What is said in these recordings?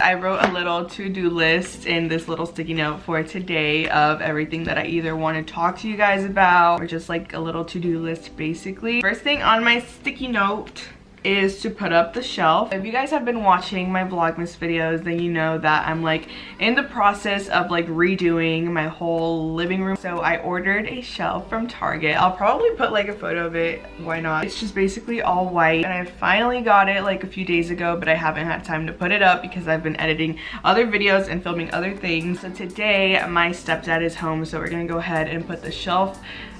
I wrote a little to-do list in this little sticky note for today of everything that I either want to talk to you guys about or just like a little to-do list basically. First thing on my sticky note is to put up the shelf. If you guys have been watching my Vlogmas videos, then you know that I'm like in the process of like redoing my whole living room. So I ordered a shelf from Target. I'll probably put like a photo of it, why not? It's just basically all white and I finally got it like a few days ago, but I haven't had time to put it up because I've been editing other videos and filming other things. So today my stepdad is home, so we're gonna go ahead and put the shelf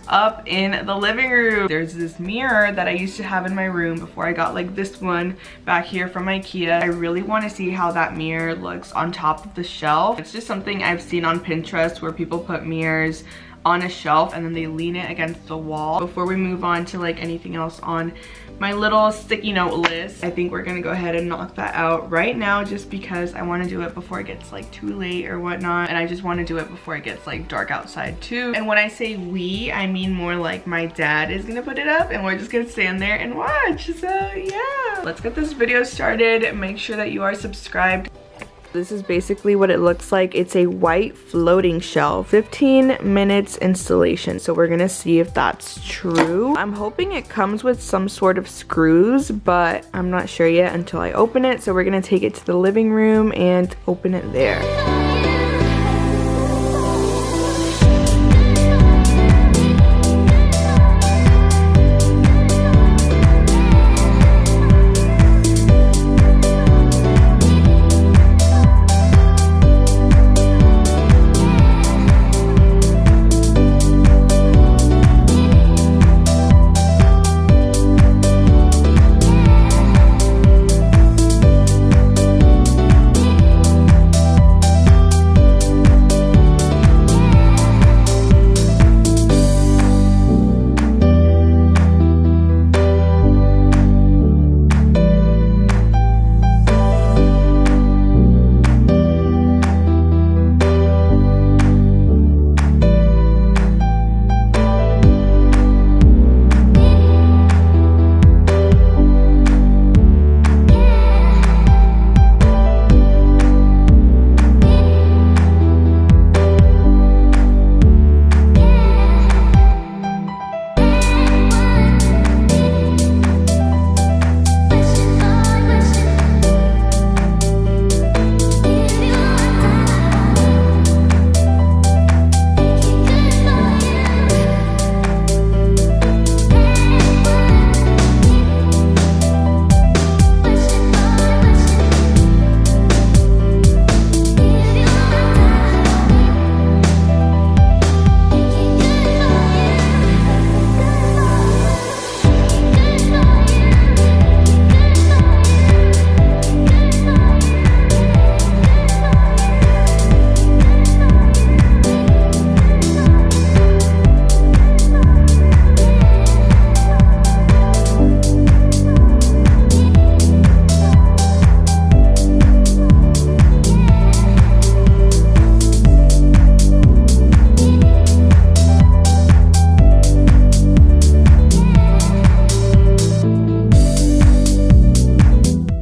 up in the living room. There's this mirror that I used to have in my room before I got like this one back here from IKEA. I really want to see how that mirror looks on top of the shelf. It's just something I've seen on Pinterest where people put mirrors on a shelf and then they lean it against the wall. Before we move on to like anything else on my little sticky note list, I think we're gonna go ahead and knock that out right now just because I want to do it before it gets like too late or whatnot, and I just want to do it before it gets like dark outside too. And when I say we, I mean more like my dad is gonna put it up and we're just gonna stand there and watch. So yeah, let's get this video started. Make sure that you are subscribed. This is basically what it looks like. It's a white floating shelf, 15 minutes installation. So we're gonna see if that's true. I'm hoping it comes with some sort of screws, but I'm not sure yet until I open it. So we're gonna take it to the living room and open it there.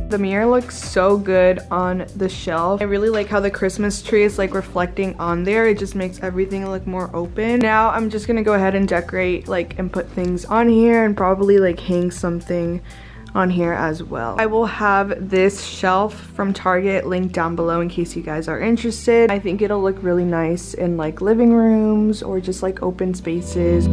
The mirror looks so good on the shelf. I really like how the Christmas tree is like reflecting on there. It just makes everything look more open. Now I'm just gonna go ahead and decorate like and put things on here and probably like hang something on here as well. I will have this shelf from Target linked down below in case you guys are interested. I think it'll look really nice in like living rooms or just like open spaces.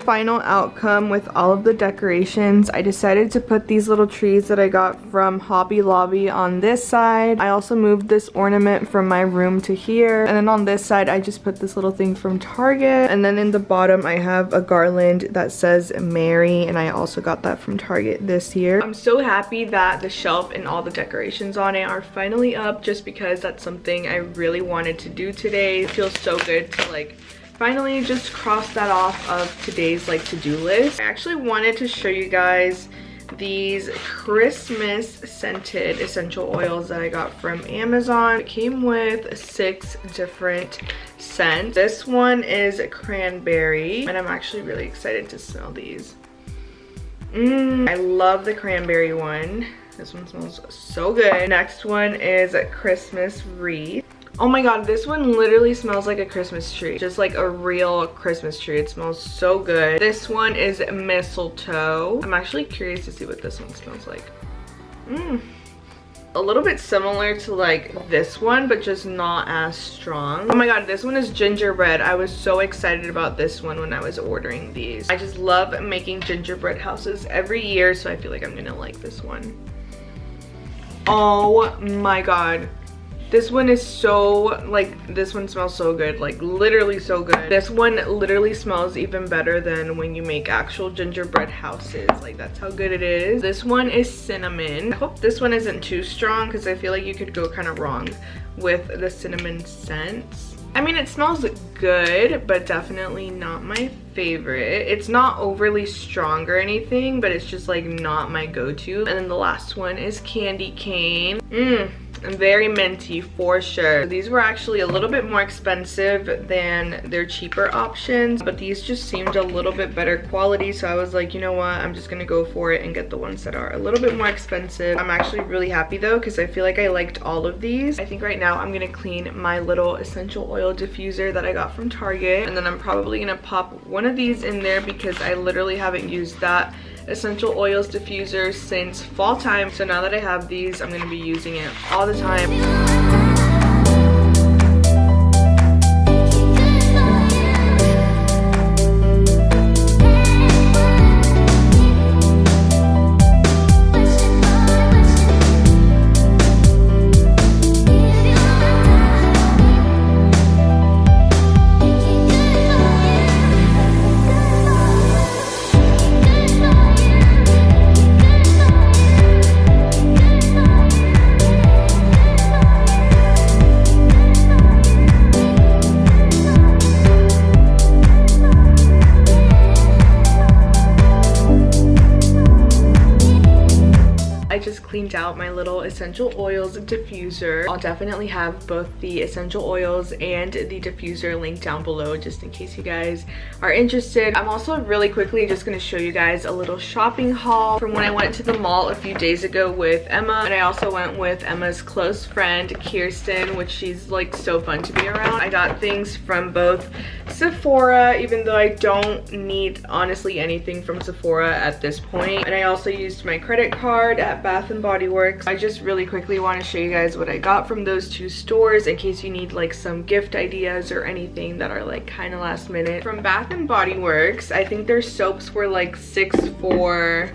final outcome with all of the decorations. I decided to put these little trees that I got from Hobby Lobby on this side. I also moved this ornament from my room to here. And then on this side, I just put this little thing from Target. And then in the bottom, I have a garland that says Mary, and I also got that from Target this year. I'm so happy that the shelf and all the decorations on it are finally up, just because that's something I really wanted to do today. It feels so good to like finally just cross that off of today's like to-do list. I actually wanted to show you guys these Christmas scented essential oils that I got from Amazon. It came with 6 different scents. This one is cranberry, and I'm actually really excited to smell these. I love the cranberry one. This one smells so good. Next one is Christmas wreath. Oh my god, this one literally smells like a Christmas tree. Just like a real Christmas tree. It smells so good. This one is mistletoe. I'm actually curious to see what this one smells like. A little bit similar to like this one, but just not as strong. Oh my god, this one is gingerbread. I was so excited about this one when I was ordering these. I just love making gingerbread houses every year, so I feel like I'm gonna like this one. Oh my god. This one is so, like, this one smells so good, like literally so good. This one literally smells even better than when you make actual gingerbread houses. Like, that's how good it is. This one is cinnamon. I hope this one isn't too strong because I feel like you could go kind of wrong with the cinnamon scents. I mean, it smells good, but definitely not my favorite. It's not overly strong or anything, but it's just like not my go-to. And then the last one is candy cane. Very minty for sure. These were actually a little bit more expensive than their cheaper options, but these just seemed a little bit better quality, so I was like, you know what, I'm just gonna go for it and get the ones that are a little bit more expensive. I'm actually really happy though, because I feel like I liked all of these. I think right now I'm gonna clean my little essential oil diffuser that I got from Target, and then I'm probably gonna pop one of these in there because I literally haven't used that essential oils diffuser since fall time. So now that I have these, I'm going to be using it all the time. Cleaned out my little essential oils diffuser. I'll definitely have both the essential oils and the diffuser linked down below just in case you guys are interested. I'm also really quickly just going to show you guys a little shopping haul from when I went to the mall a few days ago with Emma, and I also went with Emma's close friend Kirsten, which she's like so fun to be around. I got things from both Sephora, even though I don't need honestly anything from Sephora at this point, and I also used my credit card at Bath & Body Works. I just really quickly want to show you guys what I got from those 2 stores in case you need like some gift ideas or anything that are like kind of last minute. From Bath & Body Works, I think their soaps were like 6 for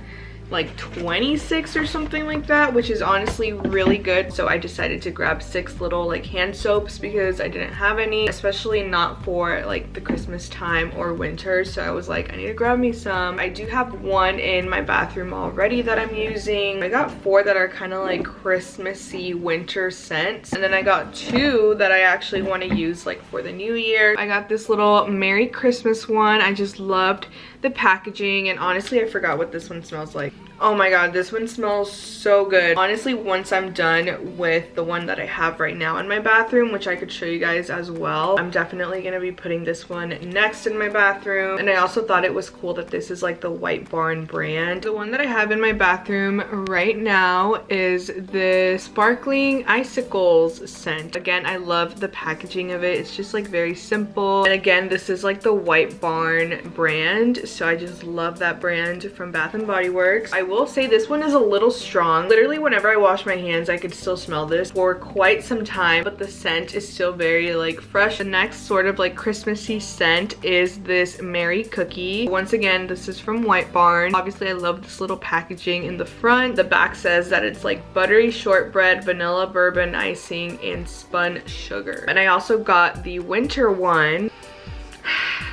like 26 or something like that, which is honestly really good. So I decided to grab 6 little like hand soaps because I didn't have any, especially not for like the Christmas time or winter. So I was like, I need to grab me some. I do have 1 in my bathroom already that I'm using. I got 4 that are kind of like Christmassy winter scents, and then I got 2 that I actually want to use like for the new year. I got this little Merry Christmas one. I just loved the packaging, and honestly I forgot what this one smells like. Oh my god, this one smells so good. Honestly, once I'm done with the one that I have right now in my bathroom, which I could show you guys as well, I'm definitely gonna be putting this one next in my bathroom. And I also thought it was cool that this is like the White Barn brand. The one that I have in my bathroom right now is the Sparkling Icicles scent. Again, I love the packaging of it. It's just like very simple. And again, this is like the White Barn brand, so I just love that brand from Bath & Body Works. I will say this one is a little strong. Literally whenever I wash my hands, I could still smell this for quite some time, but the scent is still very like fresh. The next sort of like Christmassy scent is this Merry Cookie. Once again, this is from White Barn. Obviously I love this little packaging in the front. The back says that it's like buttery shortbread, vanilla bourbon icing, and spun sugar. And I also got the winter one.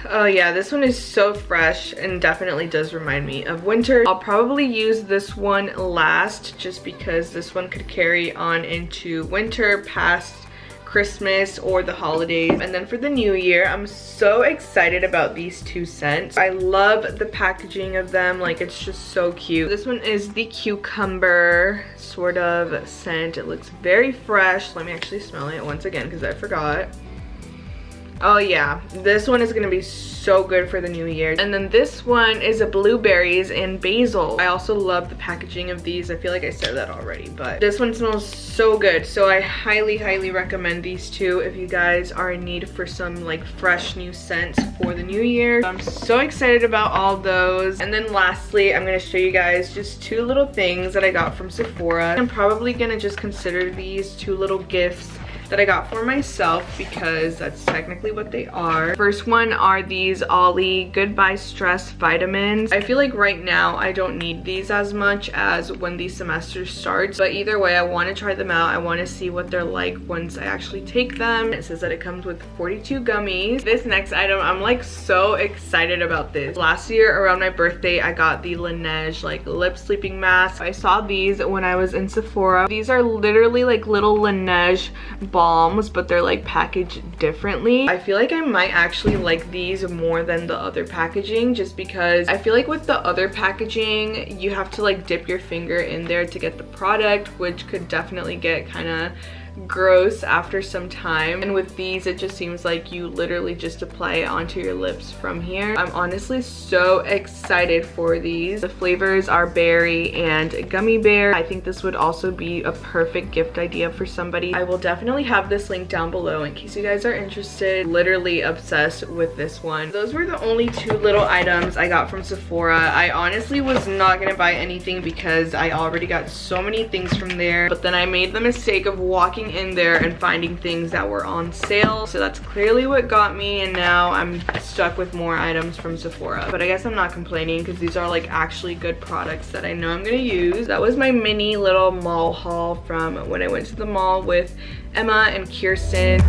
Oh yeah, this one is so fresh and definitely does remind me of winter. I'll probably use this one last just because this one could carry on into winter, past Christmas, or the holidays. And then for the new year, I'm so excited about these two scents. I love the packaging of them, like it's just so cute. This one is the cucumber sort of scent. It looks very fresh. Let me actually smell it once again because I forgot. Oh yeah, this one is gonna be so good for the new year. And then this one is a blueberries and basil. I also love the packaging of these. I feel like I said that already, but this one smells so good. So I highly recommend these two if you guys are in need for some like fresh new scents for the new year. I'm so excited about all those. And then lastly, I'm gonna show you guys just two little things that I got from Sephora. I'm probably gonna just consider these two little gifts that I got for myself because that's technically what they are. First one are these Ollie Goodbye Stress vitamins. I feel like right now I don't need these as much as when the semester starts, but either way I want to try them out. I want to see what they're like once I actually take them. It says that it comes with 42 gummies. This next item, I'm like so excited about this. Last year around my birthday I got the Laneige like lip sleeping mask. I saw these when I was in Sephora. These are literally like little Laneige balms, but they're like packaged differently. I feel like I might actually like these more than the other packaging just because I feel like with the other packaging you have to like dip your finger in there to get the product, which could definitely get kind of gross after some time. And with these it just seems like you literally just apply it onto your lips from here. I'm honestly so excited for these. The flavors are berry and gummy bear. I think this would also be a perfect gift idea for somebody. I will definitely have this link down below in case you guys are interested. Literally obsessed with this one. Those were the only two little items I got from Sephora. I honestly was not gonna buy anything because I already got so many things from there, but then I made the mistake of walking in there and finding things that were on sale. So that's clearly what got me, and now I'm stuck with more items from Sephora. But I guess I'm not complaining because these are like actually good products that I know I'm gonna use. That was my mini little mall haul from when I went to the mall with Emma and Kirsten.